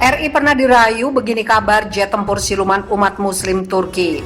RI pernah dirayu, begini kabar jet tempur siluman umat muslim Turki.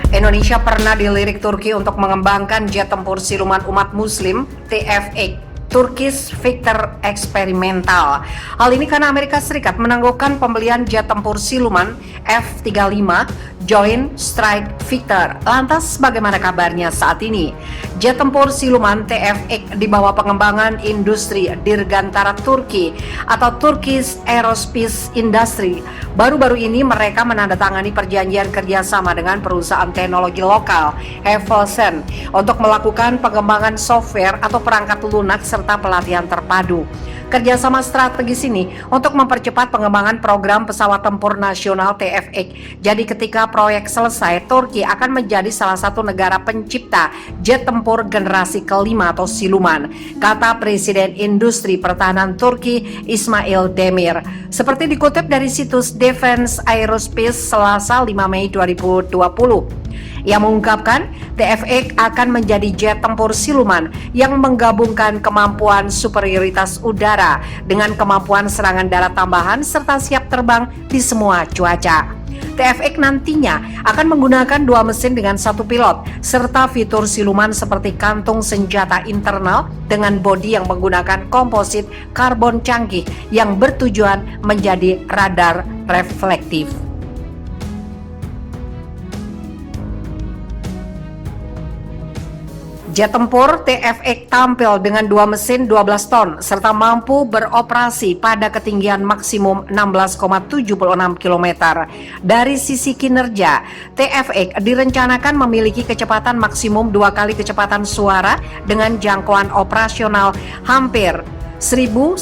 Indonesia pernah dilirik Turki untuk mengembangkan jet tempur siluman umat muslim TFX, Turkish Fighter Experimental. Hal ini karena Amerika Serikat menangguhkan pembelian jet tempur siluman F-35 Joint Strike Fighter. Lantas bagaimana kabarnya saat ini? Jet tempur siluman TFX di bawah pengembangan industri Dirgantara Turki atau Turkish Aerospace Industry. Baru-baru ini mereka menandatangani perjanjian kerjasama dengan perusahaan teknologi lokal Havelsen untuk melakukan pengembangan software atau perangkat lunak serta pelatihan terpadu. Kerjasama strategis ini untuk mempercepat pengembangan program pesawat tempur nasional TFX. Jadi ketika proyek selesai, Turki akan menjadi salah satu negara pencipta jet tempur generasi kelima atau siluman, kata Presiden Industri Pertahanan Turki Ismail Demir. Seperti dikutip dari situs Defense Aerospace Selasa 5 Mei 2020. Ia mengungkapkan TFX akan menjadi jet tempur siluman yang menggabungkan kemampuan superioritas udara dengan kemampuan serangan darat tambahan serta siap terbang di semua cuaca. TFX nantinya akan menggunakan 2 mesin dengan 1 pilot serta fitur siluman seperti kantung senjata internal dengan bodi yang menggunakan komposit karbon canggih yang bertujuan menjadi radar reflektif. Jet tempur TFX tampil dengan 2 mesin 12 ton serta mampu beroperasi pada ketinggian maksimum 16,76 km. Dari sisi kinerja, TFX direncanakan memiliki kecepatan maksimum 2 kali kecepatan suara dengan jangkauan operasional hampir 1.111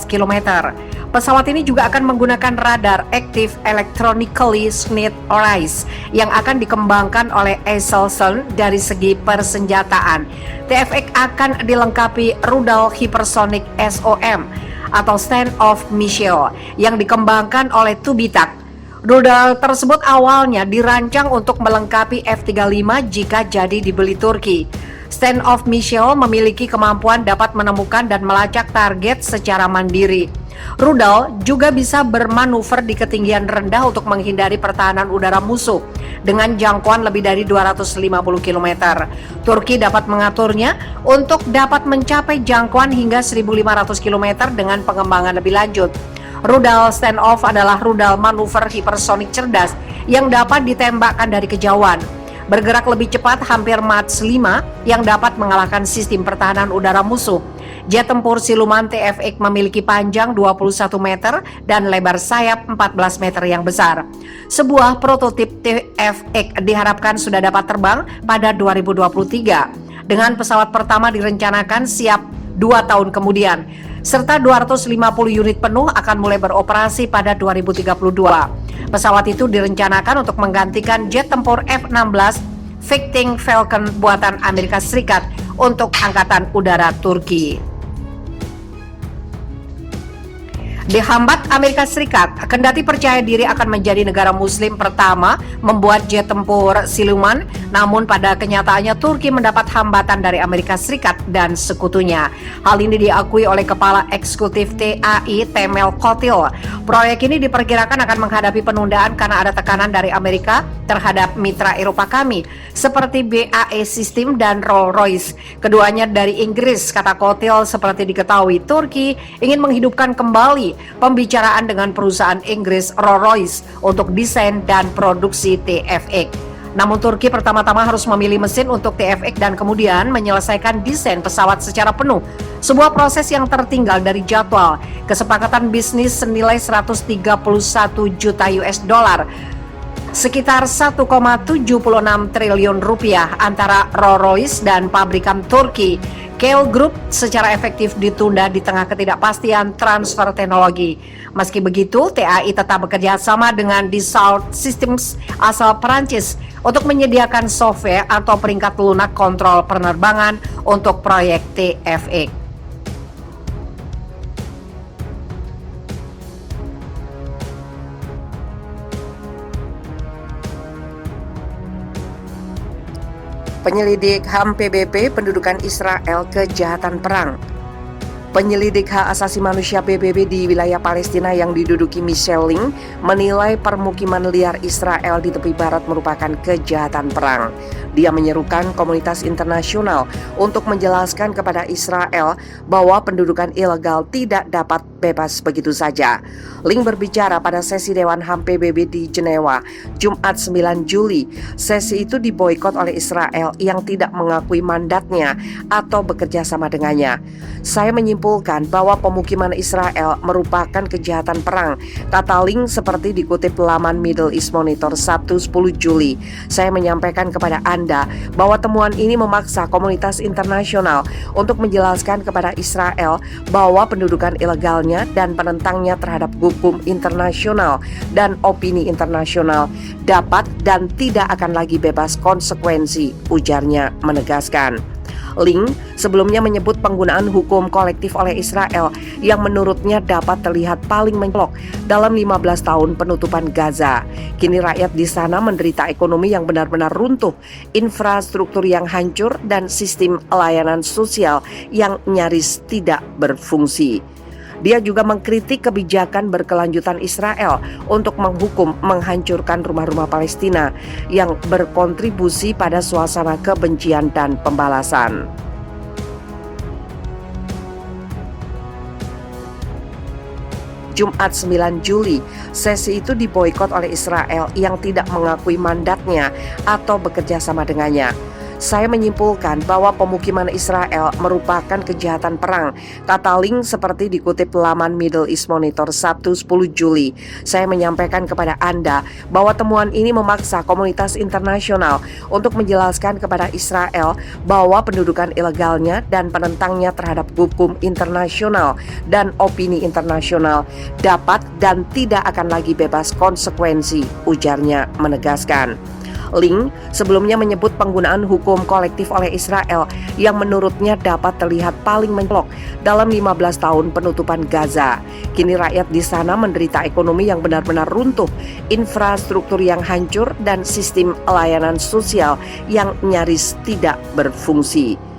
km. Pesawat ini juga akan menggunakan radar Active Electronically Synchronized yang akan dikembangkan oleh Aselsan. Dari segi persenjataan, TFX akan dilengkapi rudal hypersonic SOM atau Stand-off Missile yang dikembangkan oleh Tubitak. Rudal tersebut awalnya dirancang untuk melengkapi F-35 jika jadi dibeli Turki. Stand-off Missile memiliki kemampuan dapat menemukan dan melacak target secara mandiri. Rudal juga bisa bermanuver di ketinggian rendah untuk menghindari pertahanan udara musuh dengan jangkauan lebih dari 250 km. Turki dapat mengaturnya untuk dapat mencapai jangkauan hingga 1.500 km dengan pengembangan lebih lanjut. Rudal stand-off adalah rudal manuver hipersonik cerdas yang dapat ditembakkan dari kejauhan. Bergerak lebih cepat hampir Mach 5 yang dapat mengalahkan sistem pertahanan udara musuh. Jet tempur siluman TFX memiliki panjang 21 meter dan lebar sayap 14 meter yang besar. Sebuah prototip TFX diharapkan sudah dapat terbang pada 2023. Dengan pesawat pertama direncanakan siap 2 tahun kemudian, serta 250 unit penuh akan mulai beroperasi pada 2032. Pesawat itu direncanakan untuk menggantikan jet tempur F-16 Fighting Falcon buatan Amerika Serikat untuk Angkatan Udara Turki. Dihambat Amerika Serikat, kendati percaya diri akan menjadi negara muslim pertama membuat jet tempur siluman, namun pada kenyataannya Turki mendapat hambatan dari Amerika Serikat dan sekutunya. Hal ini diakui oleh Kepala Eksekutif TAI Temel Kotil. Proyek ini diperkirakan akan menghadapi penundaan karena ada tekanan dari Amerika terhadap mitra Eropa kami, seperti BAE System dan Rolls-Royce. Keduanya dari Inggris, kata Kotil. Seperti diketahui, Turki ingin menghidupkan kembali pembicaraan dengan perusahaan Inggris Rolls-Royce untuk desain dan produksi TFX. Namun Turki pertama-tama harus memilih mesin untuk TFX dan kemudian menyelesaikan desain pesawat secara penuh. Sebuah proses yang tertinggal dari jadwal. Kesepakatan bisnis senilai 131 juta US dollar, sekitar 1,76 triliun rupiah antara Rolls-Royce dan pabrikan Turki Keil Group secara efektif ditunda di tengah ketidakpastian transfer teknologi. Meski begitu, TAI tetap bekerja sama dengan Dassault Systems asal Perancis untuk menyediakan software atau peringkat lunak kontrol penerbangan untuk proyek TFX. Penyelidik HAM PBB pendudukan Israel kejahatan perang. Penyelidik hak asasi manusia PBB di wilayah Palestina yang diduduki Michelle Ling menilai permukiman liar Israel di tepi barat merupakan kejahatan perang. Dia menyerukan komunitas internasional untuk menjelaskan kepada Israel bahwa pendudukan ilegal tidak dapat bebas begitu saja. Ling berbicara pada sesi Dewan HAM PBB di Jenewa, Jumat 9 Juli. Sesi itu diboikot oleh Israel yang tidak mengakui mandatnya atau bekerja sama dengannya. Saya menyimpulkan bahwa pemukiman Israel merupakan kejahatan perang, kata Ling seperti dikutip laman Middle East Monitor Sabtu 10 Juli. Saya menyampaikan kepada Anda bahwa temuan ini memaksa komunitas internasional untuk menjelaskan kepada Israel bahwa pendudukan ilegalnya dan penentangnya terhadap hukum internasional dan opini internasional dapat dan tidak akan lagi bebas konsekuensi, ujarnya menegaskan. Ling sebelumnya menyebut penggunaan hukum kolektif oleh Israel yang menurutnya dapat terlihat paling mencolok dalam 15 tahun penutupan Gaza. Kini rakyat di sana menderita ekonomi yang benar-benar runtuh, infrastruktur yang hancur, dan sistem layanan sosial yang nyaris tidak berfungsi. Dia juga mengkritik kebijakan berkelanjutan Israel untuk menghancurkan rumah-rumah Palestina yang berkontribusi pada suasana kebencian dan pembalasan. Jumat 9 Juli, sesi itu diboikot oleh Israel yang tidak mengakui mandatnya atau bekerja sama dengannya. Saya menyimpulkan bahwa pemukiman Israel merupakan kejahatan perang, kata Ling seperti dikutip laman Middle East Monitor Sabtu 10 Juli. Saya menyampaikan kepada Anda bahwa temuan ini memaksa komunitas internasional untuk menjelaskan kepada Israel bahwa pendudukan ilegalnya dan penentangnya terhadap hukum internasional dan opini internasional dapat dan tidak akan lagi bebas konsekuensi, ujarnya menegaskan. Ling sebelumnya menyebut penggunaan hukum kolektif oleh Israel yang menurutnya dapat terlihat paling mencolok dalam 15 tahun penutupan Gaza. Kini rakyat di sana menderita ekonomi yang benar-benar runtuh, infrastruktur yang hancur, dan sistem layanan sosial yang nyaris tidak berfungsi.